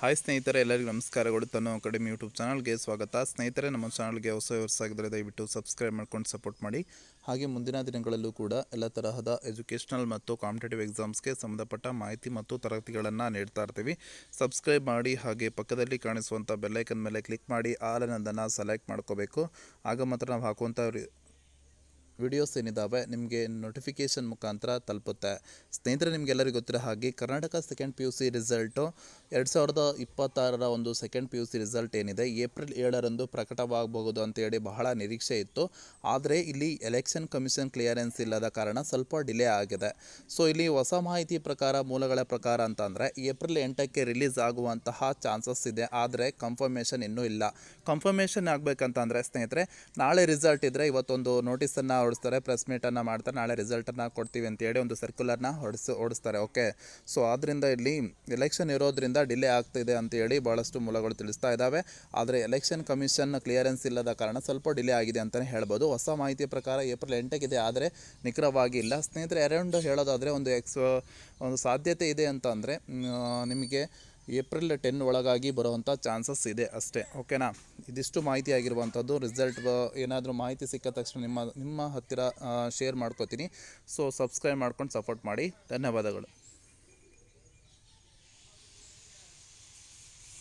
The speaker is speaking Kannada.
ಹಾಯ್ ಸ್ನೇಹಿತರೆ, ಎಲ್ಲರಿಗೂ ನಮಸ್ಕಾರಗಳು. ತನ್ನೋ ಅಕಾಡೆಮಿ ಯೂಟ್ಯೂಬ್ ಚಾನಲ್ಗೆ ಸ್ವಾಗತ. ಸ್ನೇಹಿತರೆ, ನಮ್ಮ ಚಾನಲ್ಗೆ ಹೊಸ ಆಗಿದ್ದರೆ ದಯವಿಟ್ಟು ಸಬ್ಸ್ಕ್ರೈಬ್ ಮಾಡ್ಕೊಂಡು ಸಪೋರ್ಟ್ ಮಾಡಿ. ಹಾಗೆ ಮುಂದಿನ ದಿನಗಳಲ್ಲೂ ಕೂಡ ಎಲ್ಲ ತರಹದ ಎಜುಕೇಷನಲ್ ಮತ್ತು ಕಾಂಪಿಟೇಟಿವ್ ಎಕ್ಸಾಮ್ಸ್ಗೆ ಸಂಬಂಧಪಟ್ಟ ಮಾಹಿತಿ ಮತ್ತು ತರಗತಿಗಳನ್ನು ನೀಡ್ತಾ ಇರ್ತೀವಿ. ಸಬ್ಸ್ಕ್ರೈಬ್ ಮಾಡಿ, ಹಾಗೆ ಪಕ್ಕದಲ್ಲಿ ಕಾಣಿಸುವಂಥ ಬೆಲ್ಲೈಕನ್ ಮೇಲೆ ಕ್ಲಿಕ್ ಮಾಡಿ ಆಲ್ ಅನ್ನೋದನ್ನು ಸೆಲೆಕ್ಟ್ ಮಾಡ್ಕೋಬೇಕು. ಆಗ ಮಾತ್ರ ನಾವು ಹಾಕುವಂಥ ವಿಡಿಯೋಸ್ ಏನಿದ್ದಾವೆ ನಿಮಗೆ ನೋಟಿಫಿಕೇಷನ್ ಮುಖಾಂತರ ತಲುಪುತ್ತೆ. ಸ್ನೇಹಿತರೆ, ನಿಮಗೆಲ್ಲರಿಗೂ ಗೊತ್ತಿರೋ ಹಾಗೆ ಕರ್ನಾಟಕ ಸೆಕೆಂಡ್ PUC ರಿಸಲ್ಟು 2026 ಒಂದು ಸೆಕೆಂಡ್ PUC ರಿಸಲ್ಟ್ ಏನಿದೆ ಏಪ್ರಿಲ್ 7ರಂದು ಪ್ರಕಟವಾಗಬಹುದು ಅಂತೇಳಿ ಬಹಳ ನಿರೀಕ್ಷೆ ಇತ್ತು. ಆದರೆ ಇಲ್ಲಿ ಎಲೆಕ್ಷನ್ ಕಮಿಷನ್ ಕ್ಲಿಯರೆನ್ಸ್ ಇಲ್ಲದ ಕಾರಣ ಸ್ವಲ್ಪ ಡಿಲೇ ಆಗಿದೆ. ಸೊ ಇಲ್ಲಿ ಹೊಸ ಮಾಹಿತಿ ಪ್ರಕಾರ, ಮೂಲಗಳ ಪ್ರಕಾರ ಅಂತಂದರೆ ಏಪ್ರಿಲ್ 8ಕ್ಕೆ ರಿಲೀಸ್ ಆಗುವಂತಹ ಚಾನ್ಸಸ್ ಇದೆ. ಆದರೆ ಕನ್ಫರ್ಮೇಷನ್ ಇನ್ನೂ ಇಲ್ಲ. ಕನ್ಫರ್ಮೇಷನ್ ಆಗಬೇಕಂತಂದರೆ ಸ್ನೇಹಿತರೆ, ನಾಳೆ ರಿಸಲ್ಟ್ ಇದ್ದರೆ ಇವತ್ತೊಂದು ನೋಟಿಸನ್ನು ಹೊಡಿಸ್ತಾರೆ, ಪ್ರೆಸ್ ಮೀಟನ್ನು ಮಾಡ್ತಾರೆ, ನಾಳೆ ರಿಸಲ್ಟನ್ನು ಕೊಡ್ತೀವಿ ಅಂತೇಳಿ ಒಂದು ಸರ್ಕ್ಯುಲರ್ನ ಹೊಡಿಸ್ತಾರೆ. ಓಕೆ, ಸೊ ಆದ್ದರಿಂದ ಇಲ್ಲಿ ಎಲೆಕ್ಷನ್ ಇರೋದ್ರಿಂದ ಡಿಲೇ ಆಗ್ತಿದೆ ಅಂತೇಳಿ ಭಾಳಷ್ಟು ಮೂಲಗಳು ತಿಳಿಸ್ತಾ ಇದ್ದಾವೆ. ಆದರೆ ಎಲೆಕ್ಷನ್ ಕಮಿಷನ್ ಕ್ಲಿಯರೆನ್ಸ್ ಇಲ್ಲದ ಕಾರಣ ಸ್ವಲ್ಪ ಡಿಲೇ ಆಗಿದೆ ಅಂತಲೇ ಹೇಳ್ಬೋದು. ಹೊಸ ಮಾಹಿತಿ ಪ್ರಕಾರ ಏಪ್ರಿಲ್ 8ಕ್ಕೆ ಇದೆ, ಆದರೆ ನಿಖರವಾಗಿ ಇಲ್ಲ. ಸ್ನೇಹಿತರೆ, ಅರೌಂಡ್ ಹೇಳೋದಾದರೆ ಒಂದು ಸಾಧ್ಯತೆ ಇದೆ ಅಂತ ಅಂದರೆ ನಿಮಗೆ ಏಪ್ರಿಲ್ 10 ಒಳಗಾಗಿ ಬರುವಂಥ ಚಾನ್ಸಸ್ ಇದೆ ಅಷ್ಟೇ. ಓಕೆನಾ, ಇದಿಷ್ಟು ಮಾಹಿತಿ ಆಗಿರುವಂಥದ್ದು. ರಿಸಲ್ಟ್ ಏನಾದರೂ ಮಾಹಿತಿ ಸಿಕ್ಕ ತಕ್ಷಣ ನಿಮ್ಮ ಹತ್ತಿರ ಶೇರ್ ಮಾಡ್ಕೋತೀನಿ. ಸೊ ಸಬ್ಸ್ಕ್ರೈಬ್ ಮಾಡ್ಕೊಂಡು ಸಪೋರ್ಟ್ ಮಾಡಿ. ಧನ್ಯವಾದಗಳು.